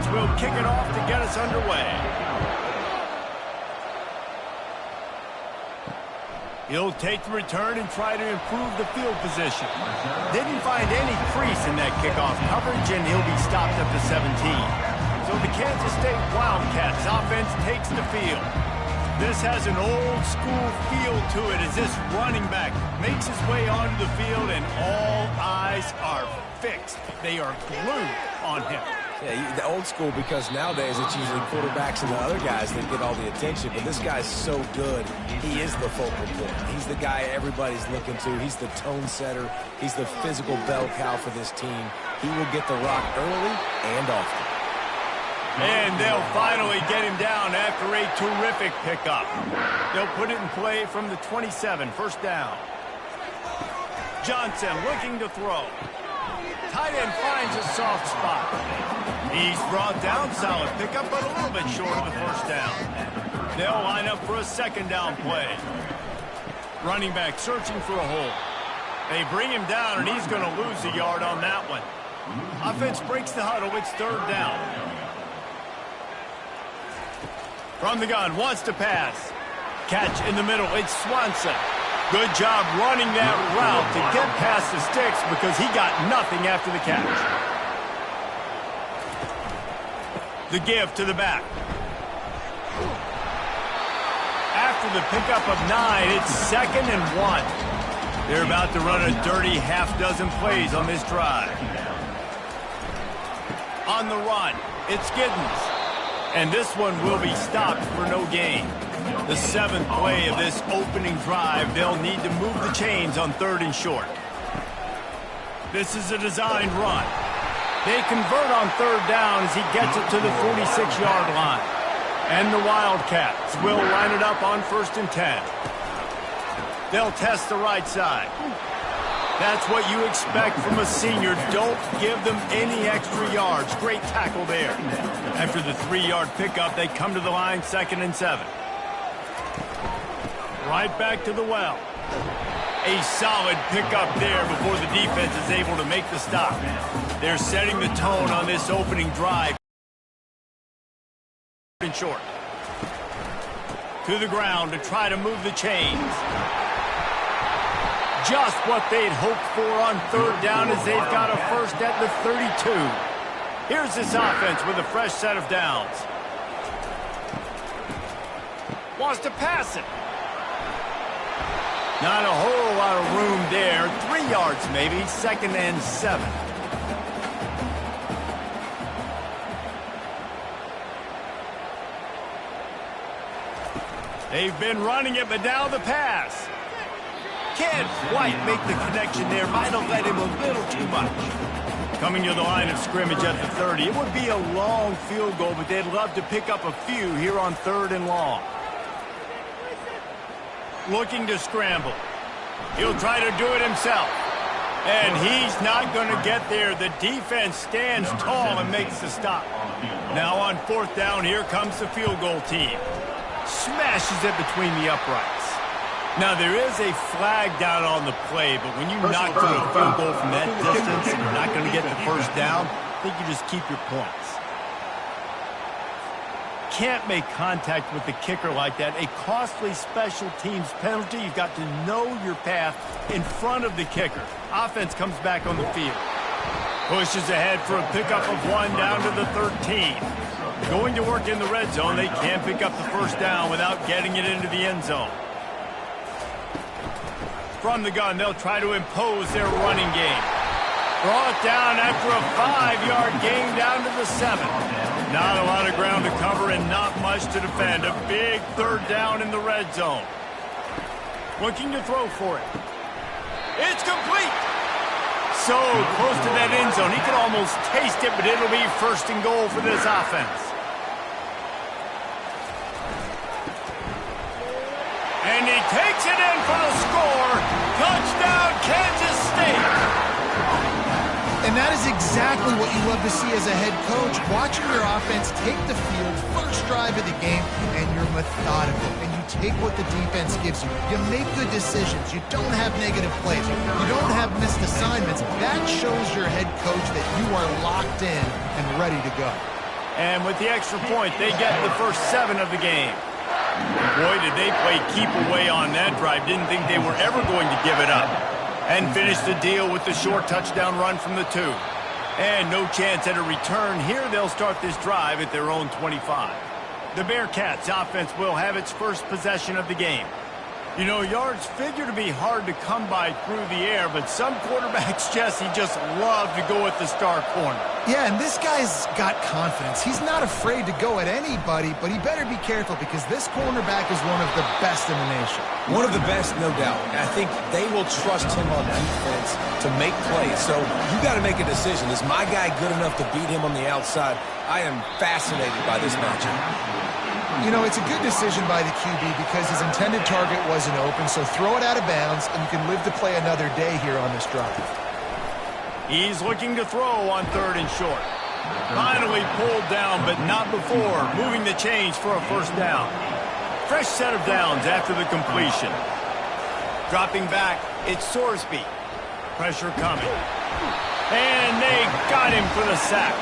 offense will kick it off to get us underway. He'll take the return and try to improve the field position. Didn't find any crease in that kickoff coverage, and he'll be stopped at the 17. So the Kansas State Wildcats offense takes the field. This has an old-school feel to it as this running back makes his way onto the field, and all eyes are fixed. They are glued on him. Yeah, the old school, because nowadays it's usually quarterbacks and the other guys that get all the attention, but this guy's so good. He is the focal point. He's the guy everybody's looking to. He's the tone setter. He's the physical bell cow for this team. He will get the rock early and often. And they'll finally get him down after a terrific pickup. They'll put it in play from the 27, first down. Johnson looking to throw. Tight end finds a soft spot. He's brought down, solid pickup, but a little bit short of the first down. They'll line up for a second down play. Running back searching for a hole. They bring him down, and he's going to lose a yard on that one. Offense breaks the huddle. It's third down. From the gun, wants to pass. Catch in the middle. It's Swanson. Good job running that route to get past the sticks because he got nothing after the catch. The give to the back. After the pickup of 9, it's 2nd and 1. They're about to run a dirty half-dozen plays on this drive. On the run, it's Giddens. And this one will be stopped for no gain. The 7th play of this opening drive, they'll need to move the chains on 3rd and short. This is a designed run. They convert on 3rd down as he gets it to the 46-yard line. And the Wildcats will line it up on 1st and 10. They'll test the right side. That's what you expect from a senior. Don't give them any extra yards. Great tackle there. After the 3-yard pickup, they come to the line 2nd and 7. Right back to the well. A solid pickup there before the defense is able to make the stop. They're setting the tone on this opening drive. And short. To the ground to try to move the chains. Just what they'd hoped for on 3rd down as they've got a first at the 32. Here's this offense with a fresh set of downs. Wants to pass it. Not a whole lot of room there. 3 yards maybe, 2nd and 7. They've been running it, but now the pass. Can't quite make the connection there. Might have let him a little too much. Coming to the line of scrimmage at the 30. It would be a long field goal, but they'd love to pick up a few here on 3rd and long. Looking to scramble. He'll try to do it himself. And he's not going to get there. The defense stands tall and makes the stop. Now on 4th down, here comes the field goal team. Smashes it between the uprights. Now, there is a flag down on the play, but when you knock through a field goal from that distance and you're not going to get the first down, I think you just keep your points. Can't make contact with the kicker like that. A costly special teams penalty. You've got to know your path in front of the kicker. Offense comes back on the field. Pushes ahead for a pickup of 1 down to the 13. Going to work in the red zone. They can't pick up the first down without getting it into the end zone. From the gun, they'll try to impose their running game. Brought down after a 5-yard gain down to the 7. Not a lot of ground to cover and not much to defend. A big 3rd down in the red zone. Looking to throw for it. It's complete. So close to that end zone. He could almost taste it, but it'll be 1st and goal for this offense. And he takes it in for the score. Touchdown, Kansas State. And that is exactly what you love to see as a head coach. Watching your offense take the field, first drive of the game, and you're methodical. And you take what the defense gives you. You make good decisions. You don't have negative plays. You don't have missed assignments. That shows your head coach that you are locked in and ready to go. And with the extra point, they get the first 7 of the game. Boy, did they play keep away on that drive. Didn't think they were ever going to give it up. And finish the deal with the short touchdown run from the 2. And no chance at a return. Here they'll start this drive at their own 25. The Bearcats offense will have its first possession of the game. You know, yards figure to be hard to come by through the air, but some quarterbacks, Jesse, just love to go at the star corner. Yeah, and this guy's got confidence. He's not afraid to go at anybody, but he better be careful because this cornerback is one of the best in the nation. One of the best, no doubt. I think they will trust him on defense to make plays. So you got to make a decision. Is my guy good enough to beat him on the outside? I am fascinated by this matchup. You know, it's a good decision by the QB because his intended target wasn't open, so throw it out of bounds, and you can live to play another day here on this drive. He's looking to throw on 3rd and short. Finally pulled down, but not before moving the chains for a first down. Fresh set of downs after the completion. Dropping back, it's Sorsby. Pressure coming. And they got him for the sack.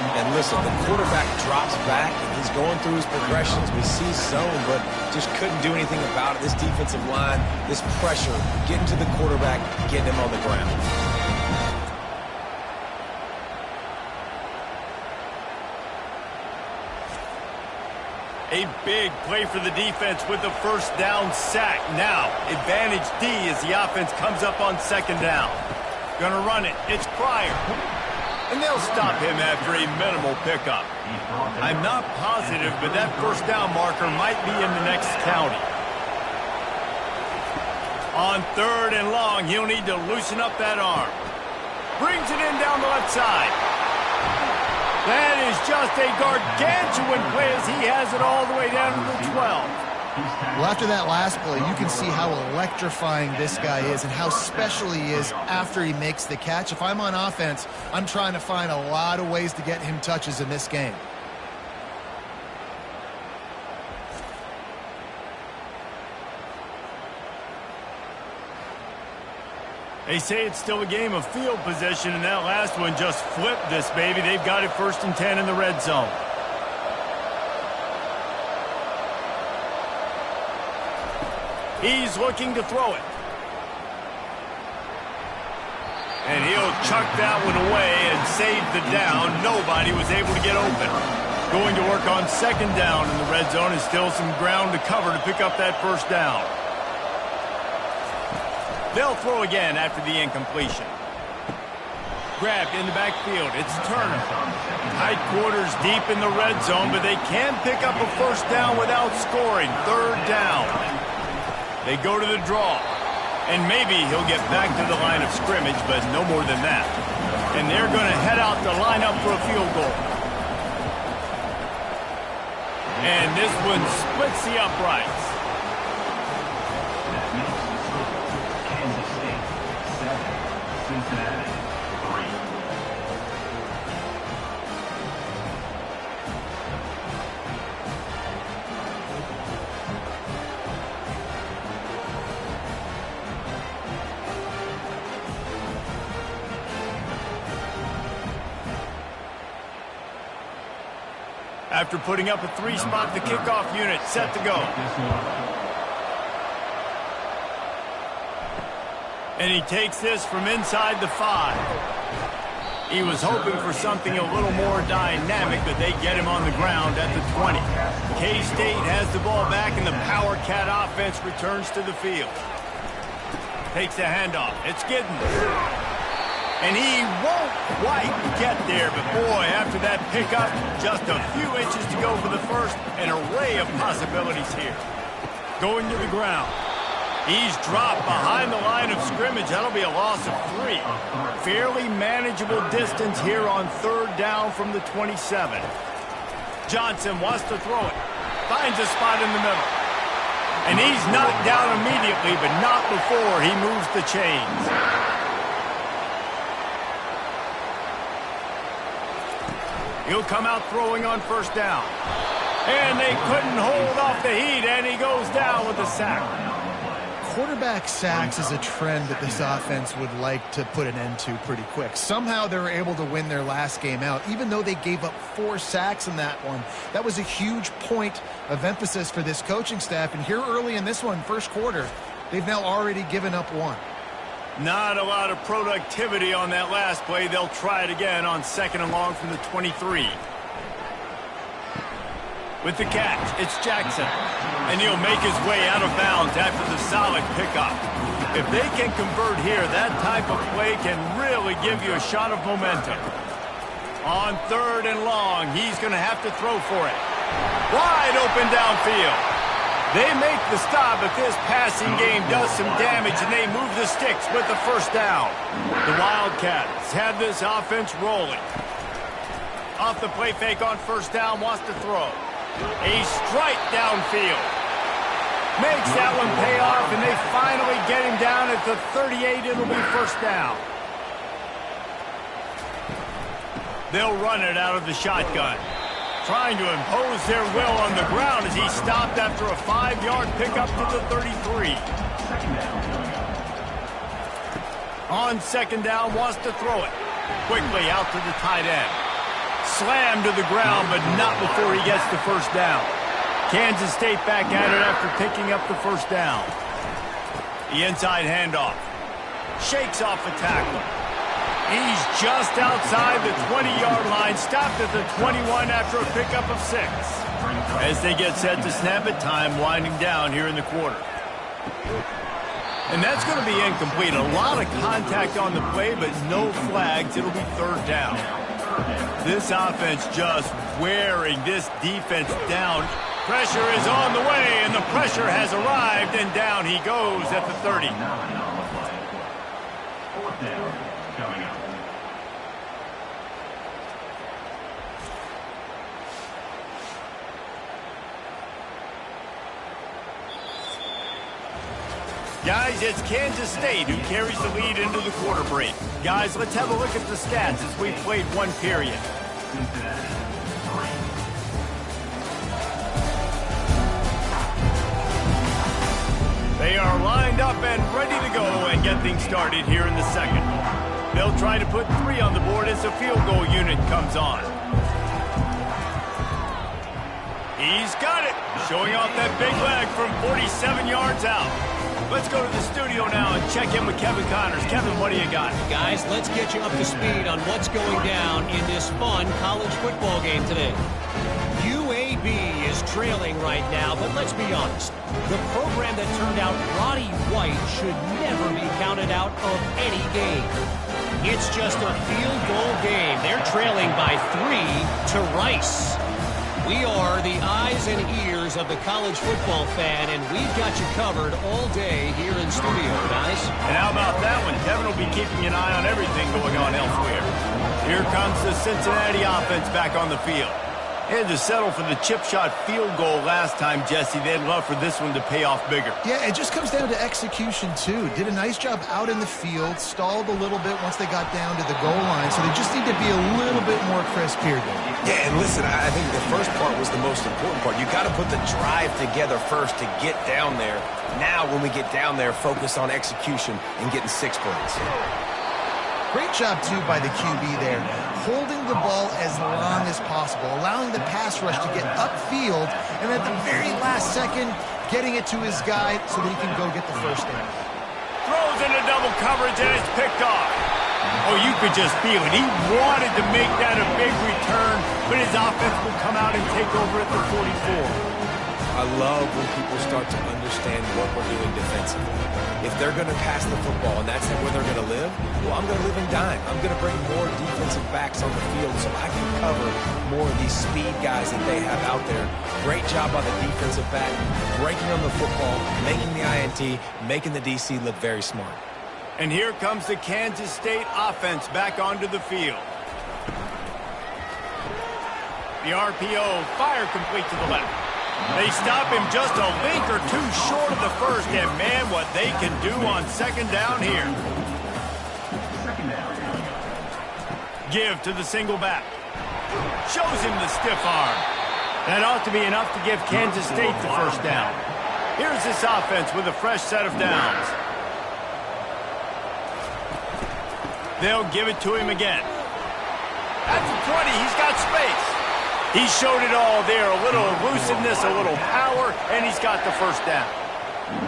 And listen, the quarterback drops back, and he's going through his progressions. We see zone, but just couldn't do anything about it. This defensive line, this pressure, getting to the quarterback, getting him on the ground. A big play for the defense with the first down sack. Now, advantage D as the offense comes up on 2nd down. Gonna run it. It's Pryor. And they'll stop him after a minimal pickup. I'm not positive, but that first down marker might be in the next county. On 3rd and long, he'll need to loosen up that arm. Brings it in down the left side. That is just a gargantuan play as he has it all the way down to the 12. Well, after that last play, you can see how electrifying this guy is and how special he is after he makes the catch. If I'm on offense, I'm trying to find a lot of ways to get him touches in this game. They say it's still a game of field position, and that last one just flipped this baby. They've got it 1st and 10 in the red zone. He's looking to throw it. And he'll chuck that one away and save the down. Nobody was able to get open. Going to work on 2nd down in the red zone and still some ground to cover to pick up that first down. They'll throw again after the incompletion. Grabbed in the backfield. It's Turner. Tight quarters deep in the red zone, but they can pick up a first down without scoring. 3rd down. They go to the draw. And maybe he'll get back to the line of scrimmage, but no more than that. And they're going to head out to line up for a field goal. And this one splits the uprights. Kansas State 7, Cincinnati 3. After putting up a 3-spot, the kickoff unit set to go. And he takes this from inside the 5. He was hoping for something a little more dynamic, but they get him on the ground at the 20. K-State has the ball back, and the Power Cat offense returns to the field. Takes the handoff. It's Giddens. And he won't quite get there, but boy, after that pickup, just a few inches to go for the first. An array of possibilities here. Going to the ground. He's dropped behind the line of scrimmage. That'll be a loss of 3. Fairly manageable distance here on 3rd down from the 27. Johnson wants to throw it. Finds a spot in the middle. And he's knocked down immediately, but not before he moves the chains. He'll come out throwing on 1st down. And they couldn't hold off the heat, and he goes down with the sack. quarterback sacks is a trend that this offense would like to put an end to pretty quick. Somehow they were able to win their last game out, even though they gave up 4 sacks in that one. That was a huge point of emphasis for this coaching staff. And here early in this one, first quarter, they've now already given up 1. Not a lot of productivity on that last play. They'll try it again on 2nd and long from the 23. With the catch, it's Jackson. And he'll make his way out of bounds after the solid pickup. If they can convert here, that type of play can really give you a shot of momentum. On 3rd and long, he's going to have to throw for it. Wide open downfield. They make the stop, but this passing game does some damage, and they move the sticks with the first down. The Wildcats have this offense rolling. Off the play fake on first down, wants to throw. A strike downfield. Makes that one pay off, and they finally get him down at the 38. It'll be first down. They'll run it out of the shotgun. Trying to impose their will on the ground as he stopped after a 5-yard pickup to the 33. On 2nd down, wants to throw it. Quickly out to the tight end. Slammed to the ground, but not before he gets the first down. Kansas State back at it after picking up the first down. The inside handoff. Shakes off a tackle. He's just outside the 20-yard line, stopped at the 21 after a pickup of 6. As they get set to snap it, time winding down here in the quarter. And that's going to be incomplete. A lot of contact on the play, but no flags. It'll be 3rd down. This offense just wearing this defense down. Pressure is on the way, and the pressure has arrived, and down he goes at the 30. 4th down coming up. Guys, it's Kansas State who carries the lead into the quarter break. Guys, let's have a look at the stats as we played 1 period. They are lined up and ready to go and get things started here in the 2nd. They'll try to put 3 on the board as the field goal unit comes on. He's got it, showing off that big leg from 47 yards out. Let's go to the studio now and check in with Kevin Connors. Kevin, what do you got? Guys, let's get you up to speed on what's going down in this fun college football game today. UAB is trailing right now, but let's be honest. The program that turned out Roddy White should never be counted out of any game. It's just a field goal game. They're trailing by 3 to Rice. We are the eyes and ears of the college football fan, and we've got you covered all day here in studio, guys. And how about that one? Kevin will be keeping an eye on everything going on elsewhere. Here comes the Cincinnati offense back on the field. They had to settle for the chip shot field goal last time, Jesse. They'd love for this one to pay off bigger. Yeah, it just comes down to execution, too. Did a nice job out in the field, stalled a little bit once they got down to the goal line, so they just need to be a little bit more crisp here, Dave. Yeah, and listen, I think the first part was the most important part. You got to put the drive together first to get down there. Now, when we get down there, focus on execution and getting 6 points. Great job, too, by the QB there, holding the ball as long as possible, allowing the pass rush to get upfield, and at the very last second, getting it to his guy so that he can go get the first down. Throws into double coverage, and it's picked off. Oh, you could just feel it. He wanted to make that a big return, but his offense will come out and take over at the 44. I love when people start to understand what we're doing defensively. If they're going to pass the football and that's where they're going to live, well, I'm going to live and dime. I'm going to bring more defensive backs on the field so I can cover more of these speed guys that they have out there. Great job by the defensive back, breaking on the football, making the INT, making the DC look very smart. And here comes the Kansas State offense back onto the field. The RPO, fire complete to the left. They stop him just a link or 2 short of the first, and man, what they can do on 2nd down here. 2nd down. Give to the single back. Shows him the stiff arm. That ought to be enough to give Kansas State the first down. Here's this offense with a fresh set of downs. They'll give it to him again. At the 20, he's got space. He showed it all there. A little elusiveness, a little power, and he's got the first down.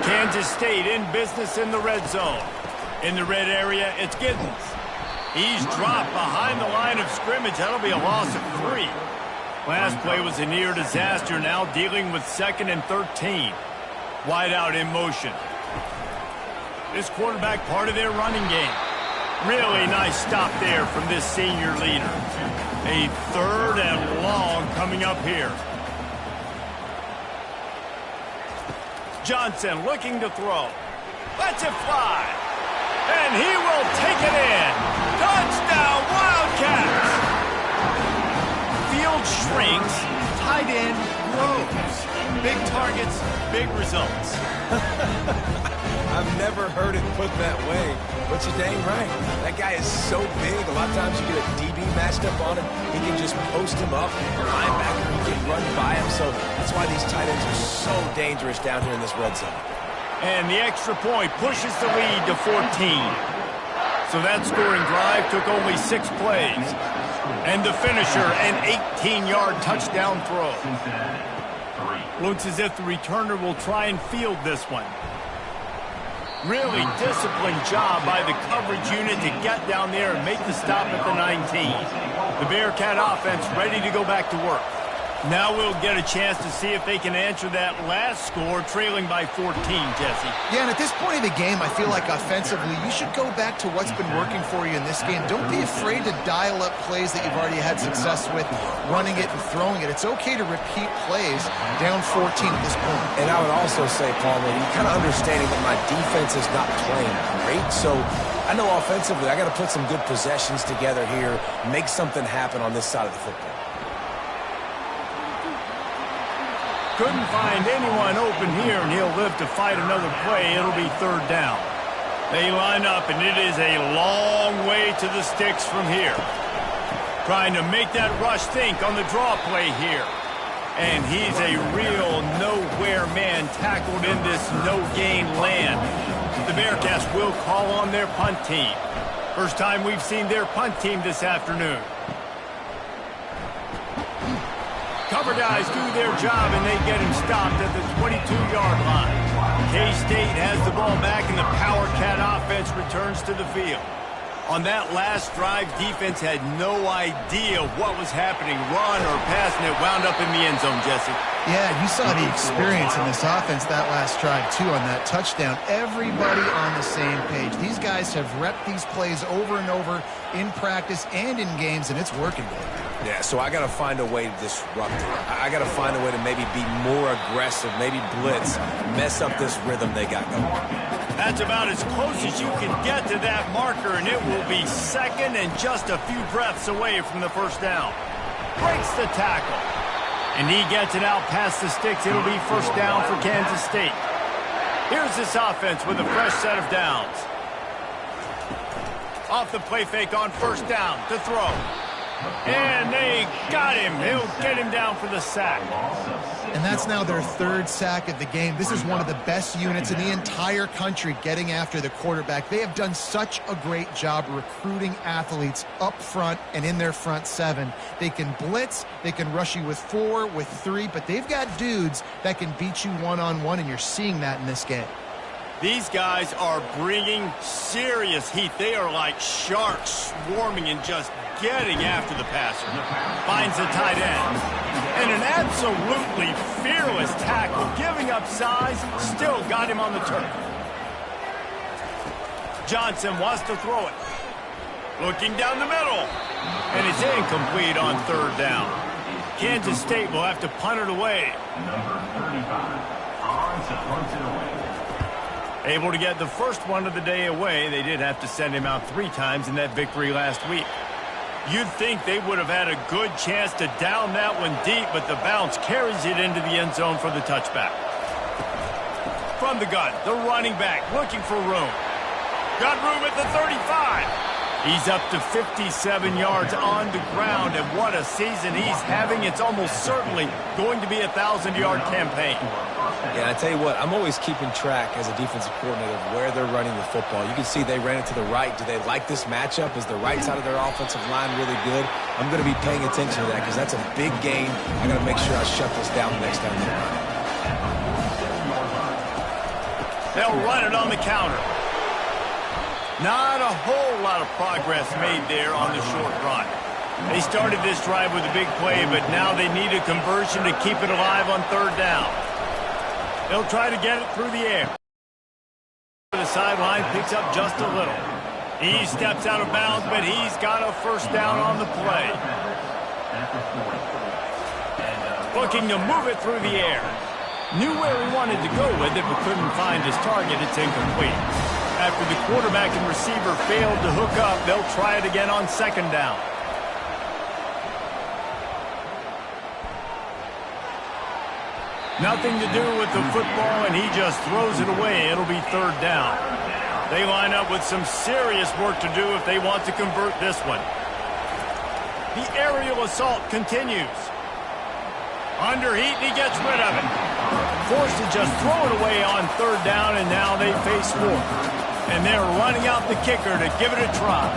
Kansas State in business in the red zone. In the red area, it's Giddens. He's dropped behind the line of scrimmage. That'll be a loss of 3. Last play was a near disaster, now dealing with 2nd and 13. Wide out in motion. This quarterback part of their running game. Really nice stop there from this senior leader. A 3rd and long coming up here. Johnson looking to throw. Lets it fly. And he will take it in. Touchdown, Wildcats! Field shrinks, tight end grows. Big targets, big results. I've never heard it put that way, but you're dang right. That guy is so big. A lot of times you get a DB matched up on him. He can just post him up. A linebacker, he can run by him. So that's why these tight ends are so dangerous down here in this red zone. And the extra point pushes the lead to 14. So that scoring drive took only 6 plays. And the finisher, an 18-yard touchdown throw. Looks as if the returner will try and field this one. Really disciplined job by the coverage unit to get down there and make the stop at the 19. The Bearcat offense ready to go back to work. Now we'll get a chance to see if they can answer that last score, trailing by 14, Jesse. Yeah, and at this point of the game, I feel like offensively, you should go back to what's been working for you in this game. Don't be afraid to dial up plays that you've already had success with, running it and throwing it. It's okay to repeat plays down 14 at this point. And I would also say, Palmer, you kind of understanding that my defense is not playing great, so I know offensively I got to put some good possessions together here, make something happen on this side of the football. Couldn't find anyone open here, and he'll live to fight another play. It'll be 3rd down. They line up, and it is a long way to the sticks from here. Trying to make that rush think on the draw play here. And he's a real nowhere man tackled in this no-gain land. The Bearcats will call on their punt team. First time we've seen their punt team this afternoon. Cover guys do their job, and they get him stopped at the 22-yard line. K-State has the ball back, and the Power Cat offense returns to the field. On that last drive, defense had no idea what was happening, run or pass, and it wound up in the end zone, Jesse. Yeah, you saw the experience in this offense that last drive, too, on that touchdown. Everybody on the same page. These guys have repped these plays over and over in practice and in games, and it's working good. Yeah, so I got to find a way to disrupt it. I got to find a way to maybe be more aggressive, maybe blitz, mess up this rhythm they got going. That's about as close as you can get to that marker, and it will be 2nd and just a few breaths away from the first down. Breaks the tackle. And he gets it out past the sticks. It'll be 1st down for Kansas State. Here's this offense with a fresh set of downs. Off the play fake on 1st down to throw. And they got him. He'll get him down for the sack. And that's now their 3rd sack of the game. This is one of the best units in the entire country getting after the quarterback. They have done such a great job recruiting athletes up front and in their front 7. They can blitz, they can rush you with 4, with 3, but they've got dudes that can beat you one-on-one, and you're seeing that in this game. These guys are bringing serious heat. They are like sharks swarming and just getting after the passer. Finds the tight end. And an absolutely fearless tackle. Giving up size, still got him on the turf. Johnson wants to throw it. Looking down the middle. And it's incomplete on 3rd down. Kansas State will have to punt it away. Number 35, on to punt it away. Able to get the first one of the day away. They did have to send him out 3 times in that victory last week. You'd think they would have had a good chance to down that one deep, but the bounce carries it into the end zone for the touchback. From the gun, the running back looking for room. Got room at the 35. He's up to 57 yards on the ground, and what a season he's having. It's almost certainly going to be a 1,000-yard campaign. Yeah, I tell you what, I'm always keeping track as a defensive coordinator of where they're running the football. You can see they ran it to the right. Do they like this matchup? Is the right side of their offensive line really good? I'm going to be paying attention to that because that's a big gain. I got to make sure I shut this down the next time they run it. They'll run it on the counter. Not a whole lot of progress made there on the short run. They started this drive with a big play, but now they need a conversion to keep it alive on third down. They'll try to get it through the air. The sideline picks up just a little. He steps out of bounds, but he's got a first down on the play. Looking to move it through the air. Knew where he wanted to go with it, but couldn't find his target. It's incomplete. After the quarterback and receiver failed to hook up, they'll try it again on second down. Nothing to do with the football, and he just throws it away. It'll be third down. They line up with some serious work to do if they want to convert this one. The aerial assault continues. Under heat, and he gets rid of it. Forced to just throw it away on third down, and now they face fourth. And they're running out the kicker to give it a try.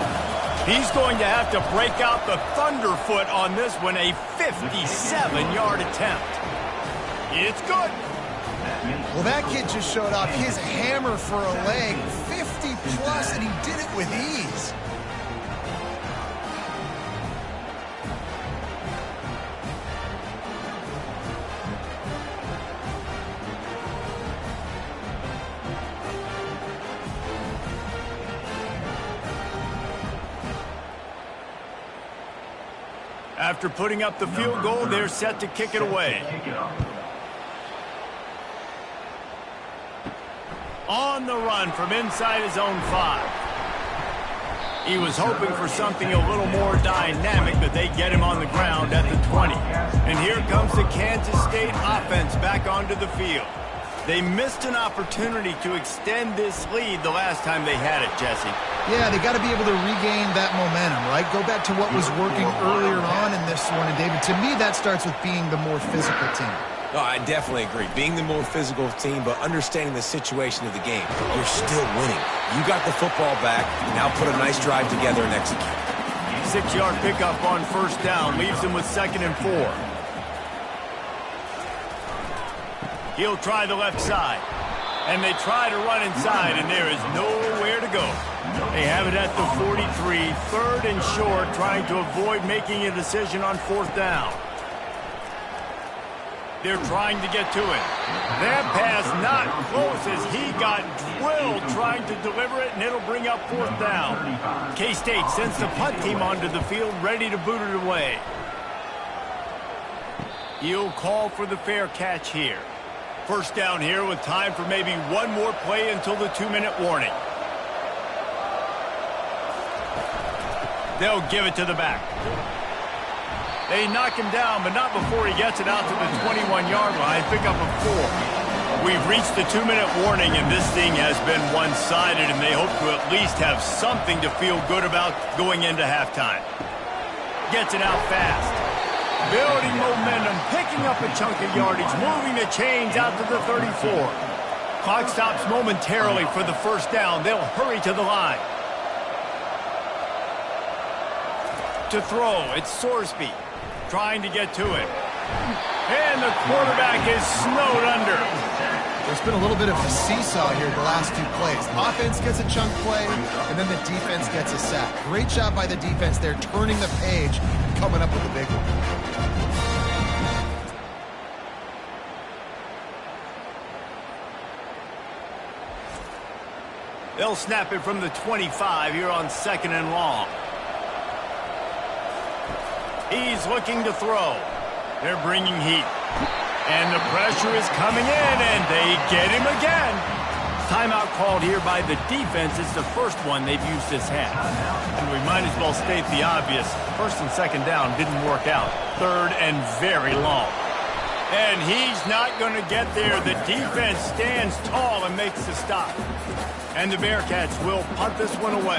He's going to have to break out the thunderfoot on this one, a 57-yard attempt. It's good. Well, that kid just showed off his hammer for a leg, 50-plus, and he did it with ease. After putting up the field goal, they're set to kick it away. On the run from inside his own 5. He was hoping for something a little more dynamic, but they get him on the ground at the 20. And here comes the Kansas State offense back onto the field. They missed an opportunity to extend this lead the last time they had it, Jesse. Yeah, they got to be able to regain that momentum, right? Go back to what was working earlier on in this one. And, David, to me, that starts with being the more physical team. Oh, I definitely agree. Being the more physical team, but understanding the situation of the game. You're still winning. You got the football back. Now put a nice drive together and execute. 6-yard pickup on first down leaves them with 2nd and 4. He'll try the left side. And they try to run inside, and there is nowhere to go. They have it at the 43, 3rd and short, trying to avoid making a decision on 4th down. They're trying to get to it. That pass not close as he got drilled trying to deliver it, and it'll bring up 4th down. K-State sends the punt team onto the field, ready to boot it away. He'll call for the fair catch here. First down here with time for maybe one more play until the 2-minute warning. They'll give it to the back. They knock him down, but not before he gets it out to the 21-yard line. Pick up a 4. We've reached the 2-minute warning, and this thing has been one-sided, and they hope to at least have something to feel good about going into halftime. Gets it out fast. Building momentum, picking up a chunk of yardage, moving the chains out to the 34. Clock stops momentarily for the first down. They'll hurry to the line. To throw, it's Sorsby trying to get to it. And the quarterback is snowed under. There's been a little bit of a seesaw here the last 2 plays. Offense gets a chunk play, and then the defense gets a sack. Great job by the defense there, turning the page and coming up with a big one. They'll snap it from the 25 here on 2nd and long. He's looking to throw. They're bringing heat. And the pressure is coming in, and they get him again. Timeout called here by the defense. It's the first one they've used this half. And we might as well state the obvious. 1st and 2nd down didn't work out. 3rd and very long. And he's not going to get there. The defense stands tall and makes the stop. And the Bearcats will punt this one away.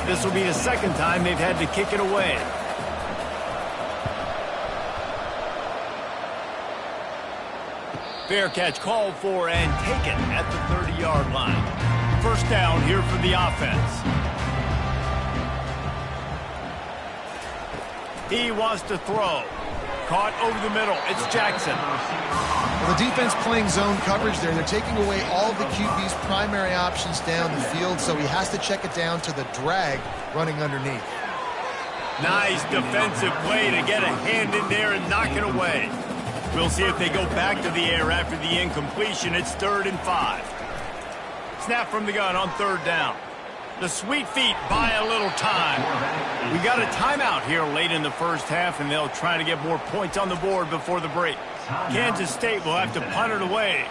This will be the second time they've had to kick it away. Bearcats called for and taken at the 30-yard line. First down here for the offense. He wants to throw. Caught over the middle. It's Jackson. Well, the defense playing zone coverage there. They're taking away all of the QB's primary options down the field, so he has to check it down to the drag running underneath. Nice defensive play to get a hand in there and knock it away. We'll see if they go back to the air after the incompletion. It's 3rd and 5. Snap from the gun on 3rd down. The sweet feet buy a little time. We got a timeout here late in the first half, and they'll try to get more points on the board before the break. Kansas State will have to punt it away.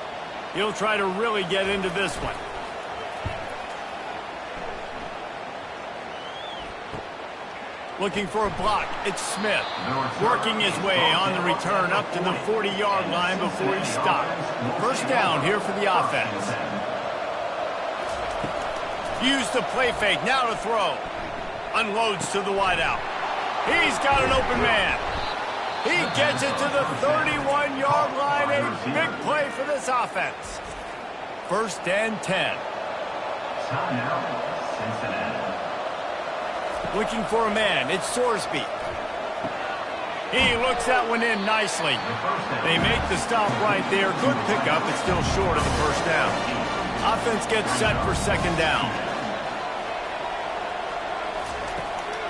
He'll try to really get into this one. Looking for a block. It's Smith. Working his way on the return up to the 40-yard line before he stopped. First down here for the offense. Use the play fake. Now to throw. Unloads to the wideout. He's got an open man. He gets it to the 31-yard line. A big play for this offense. 1st and 10. Timeout, Cincinnati. Looking for a man. It's Sorsby. He looks that one in nicely. They make the stop right there. Good pickup, but still short of the first down. Offense gets set for 2nd down.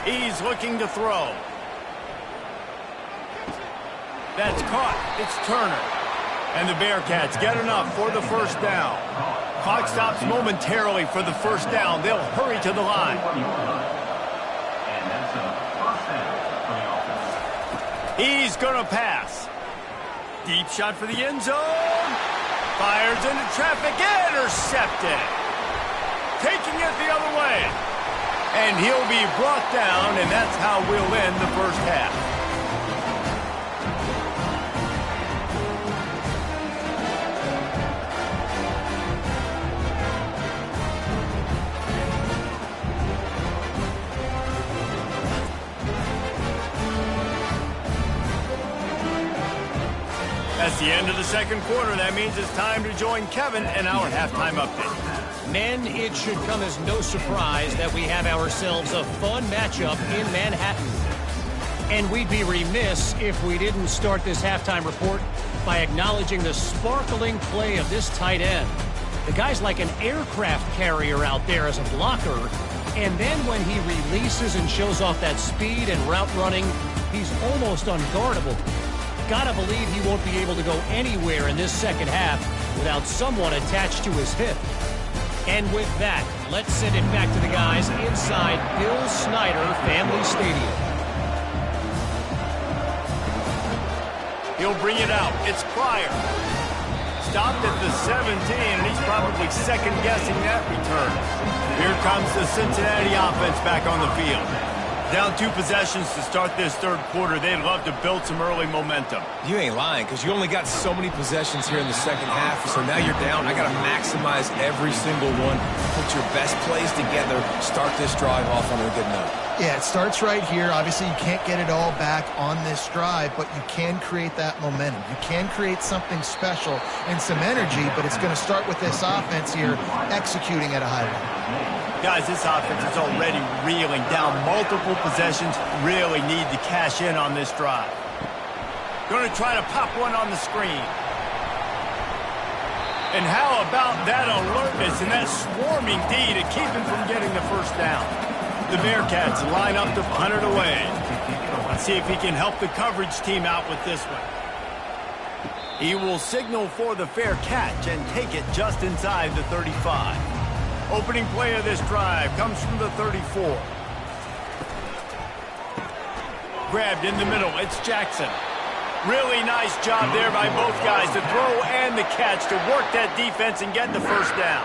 He's looking to throw. That's caught. It's Turner. And the Bearcats get enough for the first down. Clock stops momentarily for the first down. They'll hurry to the line. He's going to pass. Deep shot for the end zone. Fires into traffic. Intercepted. Taking it the other way. And he'll be brought down, and that's how we'll end the first half. That's the end of the second quarter. That means it's time to join Kevin and our halftime update. Men, it should come as no surprise that we have ourselves a fun matchup in Manhattan. And we'd be remiss if we didn't start this halftime report by acknowledging the sparkling play of this tight end. The guy's like an aircraft carrier out there as a blocker. And then when he releases and shows off that speed and route running, he's almost unguardable. Gotta believe he won't be able to go anywhere in this second half without someone attached to his hip. And with that, let's send it back to the guys inside Bill Snyder Family Stadium. He'll bring it out. It's Pryor. Stopped at the 17, and he's probably second-guessing that return. Here comes the Cincinnati offense back on the field. Down 2 possessions to start this third quarter. They'd love to build some early momentum. You ain't lying, because you only got so many possessions here in the second half, so now you're down. I got to maximize every single one. Put your best plays together. Start this drive off on a good note. Yeah, it starts right here. Obviously, you can't get it all back on this drive, but you can create that momentum. You can create something special and some energy, but it's going to start with this offense here executing at a high level. Guys, this offense is already reeling down multiple possessions. Really need to cash in on this drive. Going to try to pop one on the screen. And how about that alertness and that swarming D to keep him from getting the first down? The Bearcats line up to punt it away. Let's see if he can help the coverage team out with this one. He will signal for the fair catch and take it just inside the 35. Opening play of this drive comes from the 34. Grabbed in the middle. It's Jackson. Really nice job there by both guys to throw and the catch to work that defense and get the first down.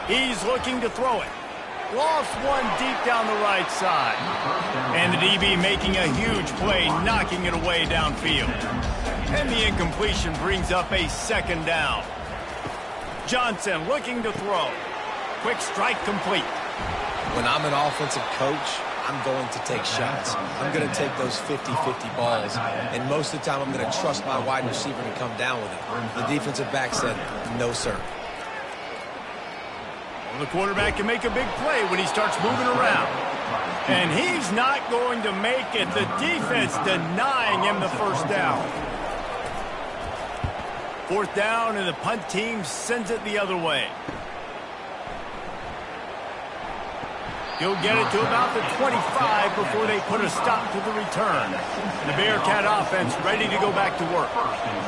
He's looking to throw it. Lofts one deep down the right side. And the DB making a huge play, knocking it away downfield. And the incompletion brings up a second down. Johnson looking to throw. Quick strike complete. When I'm an offensive coach, I'm going to take shots. I'm going to take those 50-50 balls. And most of the time, I'm going to trust my wide receiver to come down with it. The defensive back said, no, sir. Well, the quarterback can make a big play when he starts moving around. And he's not going to make it. The defense denying him the first down. Fourth down, and the punt team sends it the other way. He'll get it to about the 25 before they put a stop to the return. The Bearcat offense ready to go back to work.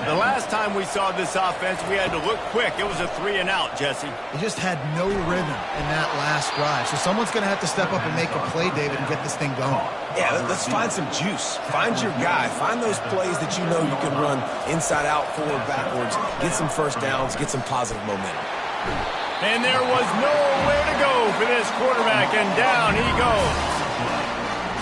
The last time we saw this offense, we had to look quick. It was a 3-and-out, Jesse. They just had no rhythm in that last drive. So someone's going to have to step up and make a play, David, and get this thing going. Yeah, let's find some juice. Find your guy. Find those plays that you know you can run inside out, forward, backwards. Get some first downs. Get some positive momentum. And there was nowhere to go for this quarterback, and down he goes.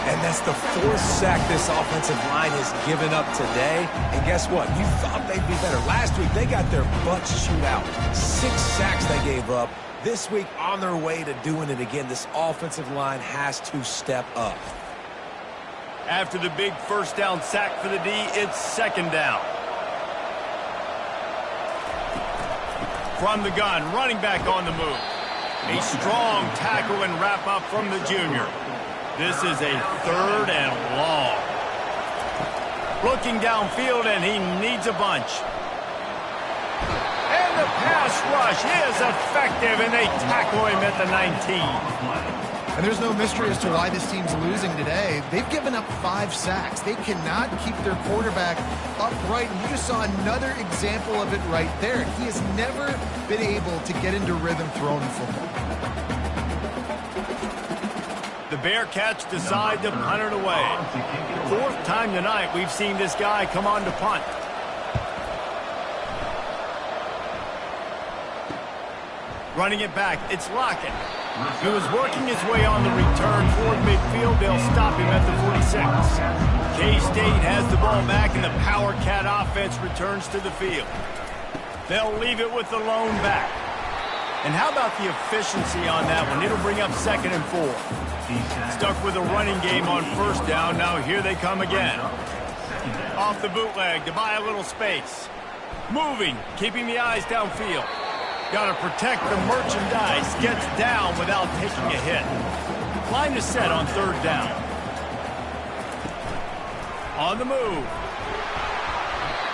And that's the fourth sack this offensive line has given up today. And guess what? You thought they'd be better. Last week, they got their butts chewed out. 6 sacks they gave up. This week, on their way to doing it again, this offensive line has to step up. After the big first down sack for the D, it's second down. From the gun, running back on the move. A strong tackle and wrap up from the junior. This is a third and long. Looking downfield, and he needs a bunch. And the pass rush is effective, and they tackle him at the 19. And there's no mystery as to why this team's losing today. They've given up 5 sacks. They cannot keep their quarterback upright. And you just saw another example of it right there. He has never been able to get into rhythm throwing the football. The Bearcats decide to punt it away. 4th time tonight we've seen this guy come on to punt. Running it back, it's Lockett. He was working his way on the return toward midfield. They'll stop him at the 46. K-State has the ball back, and the Power Cat offense returns to the field. They'll leave it with the lone back. And how about the efficiency on that one? It'll bring up 2nd and 4. Stuck with a running game on first down. Now here they come again. Off the bootleg to buy a little space. Moving, keeping the eyes downfield. Got to protect the merchandise. Gets down without taking a hit. Line is set on 3rd down. On the move.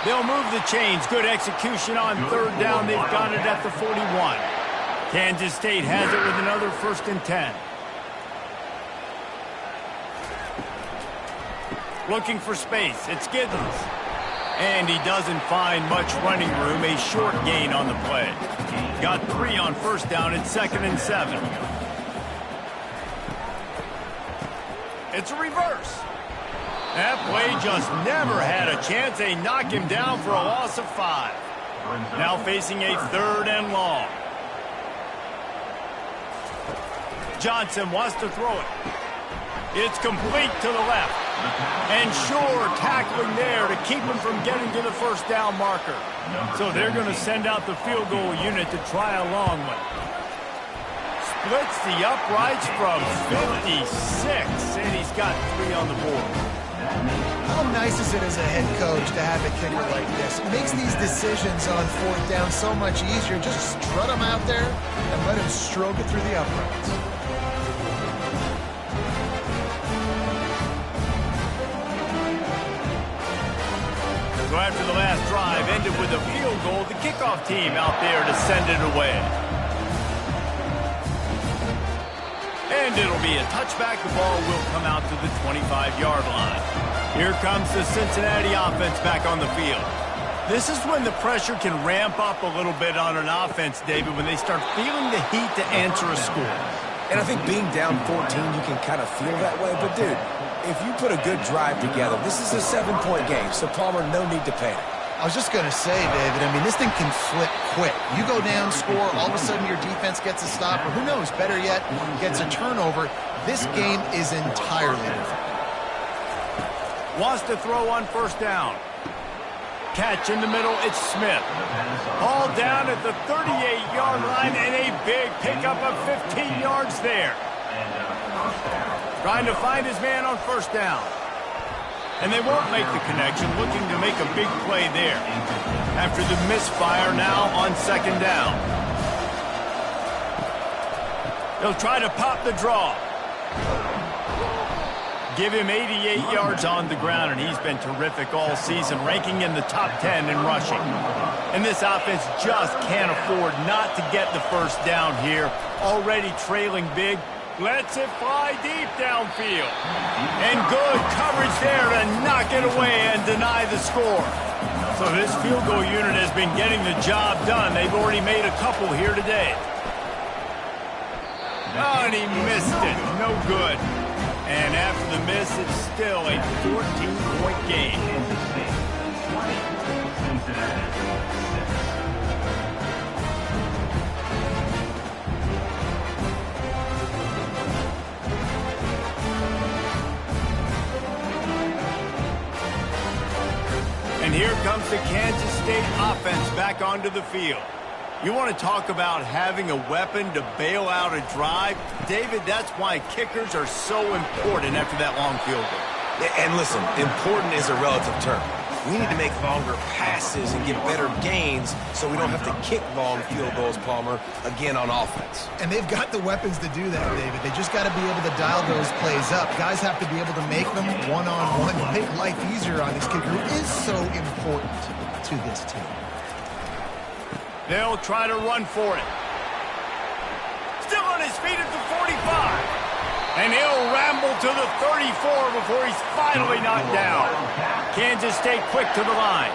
They'll move the chains. Good execution on 3rd down. They've got it at the 41. Kansas State has it with another 1st and 10. Looking for space. It's Giddens. And he doesn't find much running room. A short gain on the play. Got 3 on first down. It's 2nd and 7. It's a reverse. That play just never had a chance. They knock him down for a loss of 5. Now facing a 3rd and long. Johnson wants to throw it. It's complete to the left. And sure, tackling there to keep him from getting to the first down marker. So they're going to send out the field goal unit to try a long one. Splits the uprights from 56, and he's got 3 on the board. How nice is it as a head coach to have a kicker like this? It makes these decisions on 4th down so much easier. Just strut him out there and let him stroke it through the uprights. So after the last drive ended with a field goal, the kickoff team out there to send it away. And it'll be a touchback. The ball will come out to the 25-yard line. Here comes the Cincinnati offense back on the field. This is when the pressure can ramp up a little bit on an offense, David, when they start feeling the heat to answer a score. And I think being down 14, you can kind of feel that way. But, dude, if you put a good drive together, this is a 7-point game, so Palmer, no need to panic. I was just going to say, David, I mean, this thing can flip quick. You go down, score, all of a sudden your defense gets a stop, or who knows, better yet, gets a turnover. This game is entirely different. Wants to throw on first down. Catch in the middle, it's Smith. All down at the 38-yard line, and a big pickup of 15 yards there. Trying to find his man on first down. And they won't make the connection, looking to make a big play there. After the misfire now on second down. They'll try to pop the draw. Give him 88 yards on the ground, and he's been terrific all season, ranking in the top 10 in rushing. And this offense just can't afford not to get the first down here. Already trailing big. Lets it fly deep downfield. And good coverage there to knock it away and deny the score. So this field goal unit has been getting the job done. They've already made a couple here today. Oh, and he missed it. No good. And after the miss, it's still a 14-point game. And here comes the Kansas State offense back onto the field. You want to talk about having a weapon to bail out a drive? David, that's why kickers are so important after that long field goal. And listen, important is a relative term. We need to make longer passes and get better gains so we don't have to kick long field goals, Palmer, again on offense. And they've got the weapons to do that, David. They just got to be able to dial those plays up. Guys have to be able to make them one-on-one, make life easier on this kicker, who is so important to this team. They'll try to run for it. Still on his feet at the 45. And he'll ramble to the 34 before he's finally knocked down. Kansas State quick to the line.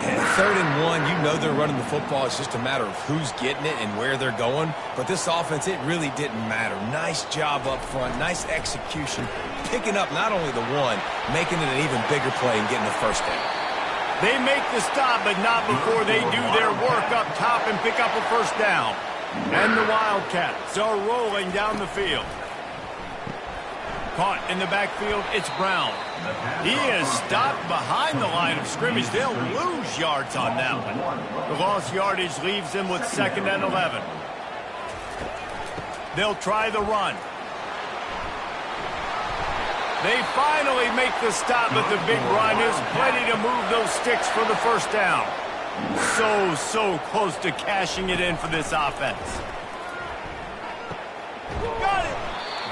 And 3rd and 1, you know they're running the football. It's just a matter of who's getting it and where they're going. But this offense, it really didn't matter. Nice job up front, nice execution, picking up not only the one, making it an even bigger play and getting the first down. They make the stop, but not before they do their work up top and pick up a first down. And the Wildcats are rolling down the field. Caught in the backfield, it's Brown. He is stopped behind the line of scrimmage. They'll lose yards on that one. The lost yardage leaves them with 2nd and 11. They'll try the run. They finally make the stop, but the big run is plenty to move those sticks for the first down. So close to cashing it in for this offense. Got it!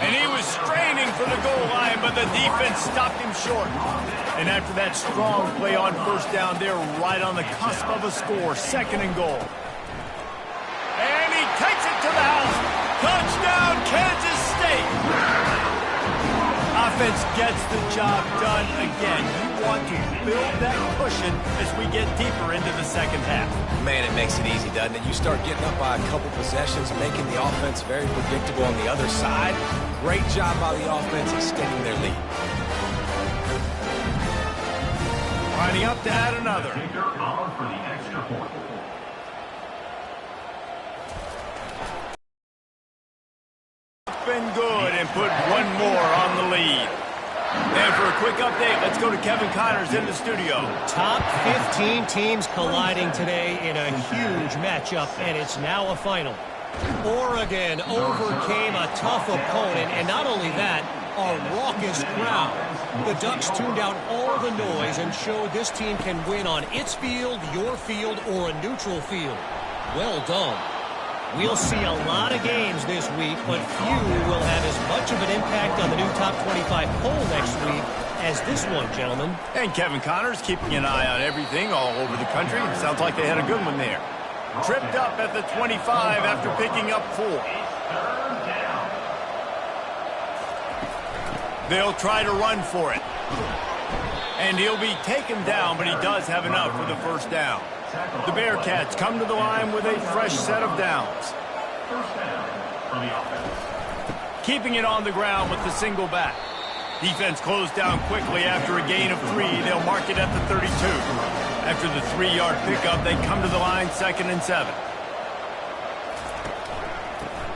And he was straining for the goal line, but the defense stopped him short. And after that strong play on first down, they're right on the cusp of a score, 2nd and goal. And he takes it to the house. Touchdown, Kansas State! Offense gets the job done again. You want to build that cushion as we get deeper into the second half. Man, it makes it easy, doesn't it? You start getting up by a couple possessions, making the offense very predictable on the other side. Great job by the offense extending their lead. Lining up to add another. For the extra point. Been good and put one more on the lead. And for a quick update, let's go to Kevin Connors in the studio. Top 15 teams colliding today in a huge matchup, and it's now a final. Oregon overcame a tough opponent, and not only that, a raucous crowd. The Ducks tuned out all the noise and showed this team can win on its field, your field, or a neutral field. Well done. We'll see a lot of games this week, but few will have as much of an impact on the new top 25 poll next week as this one, gentlemen. And Kevin Connors keeping an eye on everything all over the country. Sounds like they had a good one there. Tripped up at the 25 after picking up 4. They'll try to run for it. And he'll be taken down, but he does have enough for the first down. The Bearcats come to the line with a fresh set of downs. First down for the offense. Keeping it on the ground with the single back. Defense closed down quickly after a gain of 3. They'll mark it at the 32. After the 3-yard pickup, they come to the line, 2nd and 7.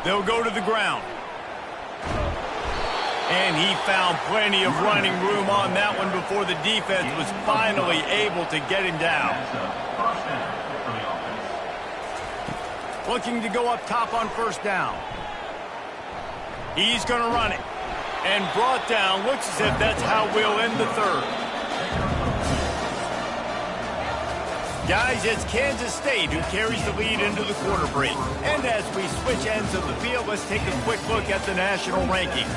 They'll go to the ground. And he found plenty of running room on that one before the defense was finally able to get him down. Looking to go up top on 1st down. He's going to run it. And brought down. Looks as if that's how we'll end the 3rd. Guys, it's Kansas State who carries the lead into the quarter break. And as we switch ends of the field, let's take a quick look at the national rankings.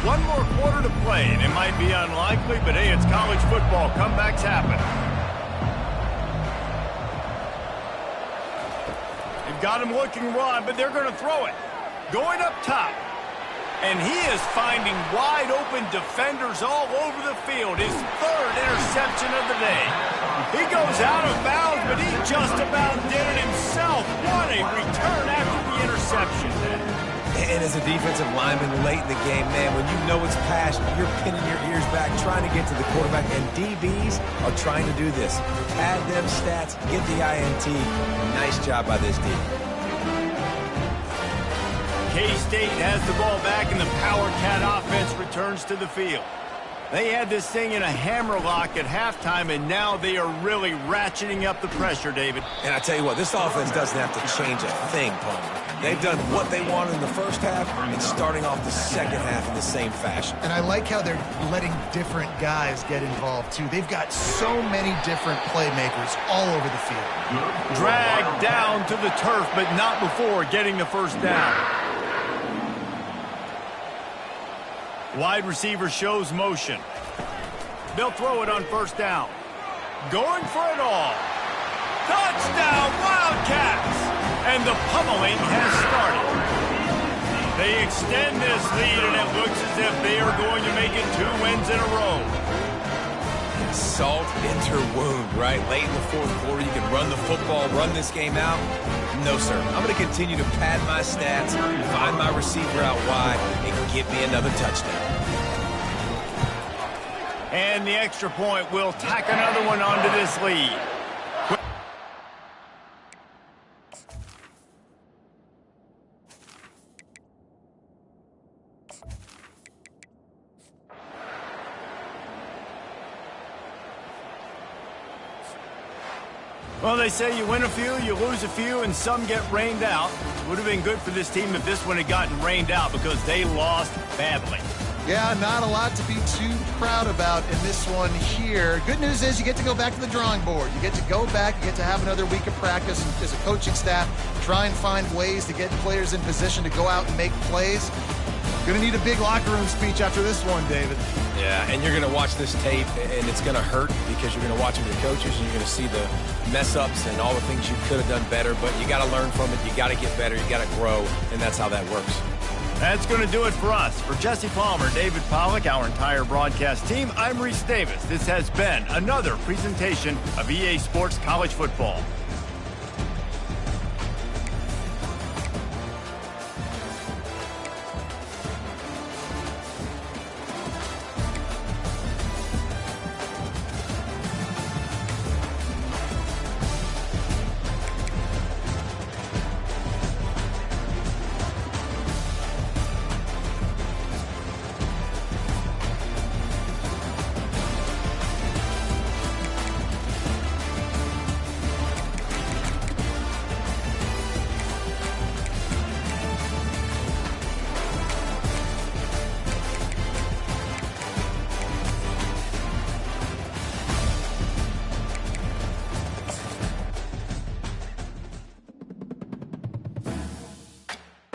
One more quarter to play, and it might be unlikely, but hey, it's college football. Comebacks happen. They've got him looking raw, but they're going to throw it. Going up top. And he is finding wide-open defenders all over the field. His 3rd interception of the day. He goes out of bounds, but he just about did it himself. What a return after the interception. And as a defensive lineman late in the game, man, when you know it's passed, you're pinning your ears back, trying to get to the quarterback. And DBs are trying to do this. Pad them stats, get the INT. Nice job by this D. K-State has the ball back, and the Power Cat offense returns to the field. They had this thing in a hammerlock at halftime, and now they are really ratcheting up the pressure, David. And I tell you what, this offense doesn't have to change a thing, Palmer. They've done what they wanted in the 1st half and starting off the 2nd half in the same fashion. And I like how they're letting different guys get involved, too. They've got so many different playmakers all over the field. Dragged down to the turf, but not before getting the 1st down. Wide receiver shows motion. They'll throw it on 1st down. Going for it all. Touchdown, Wildcats! And the pummeling has started. They extend this lead, and it looks as if they are going to make it 2 wins in a row. Salt enter wound, right? Late in the 4th quarter, you can run the football, run this game out. No, sir. I'm going to continue to pad my stats, find my receiver out wide, and get me another touchdown. And the extra point will tack another one onto this lead. Well, they say you win a few, you lose a few, and some get rained out. Would have been good for this team if this one had gotten rained out because they lost badly. Yeah, not a lot to be too proud about in this one here. Good news is you get to go back to the drawing board. You get to go back, you get to have another week of practice as a coaching staff, try and find ways to get players in position to go out and make plays. Going to need a big locker room speech after this one, David. Yeah, and you're going to watch this tape, and it's going to hurt because you're going to watch it with your coaches, and you're going to see the mess-ups and all the things you could have done better, but you got to learn from it. You got to get better. You got to grow, and that's how that works. That's going to do it for us. For Jesse Palmer, David Pollack, our entire broadcast team, I'm Reese Davis. This has been another presentation of EA Sports College Football.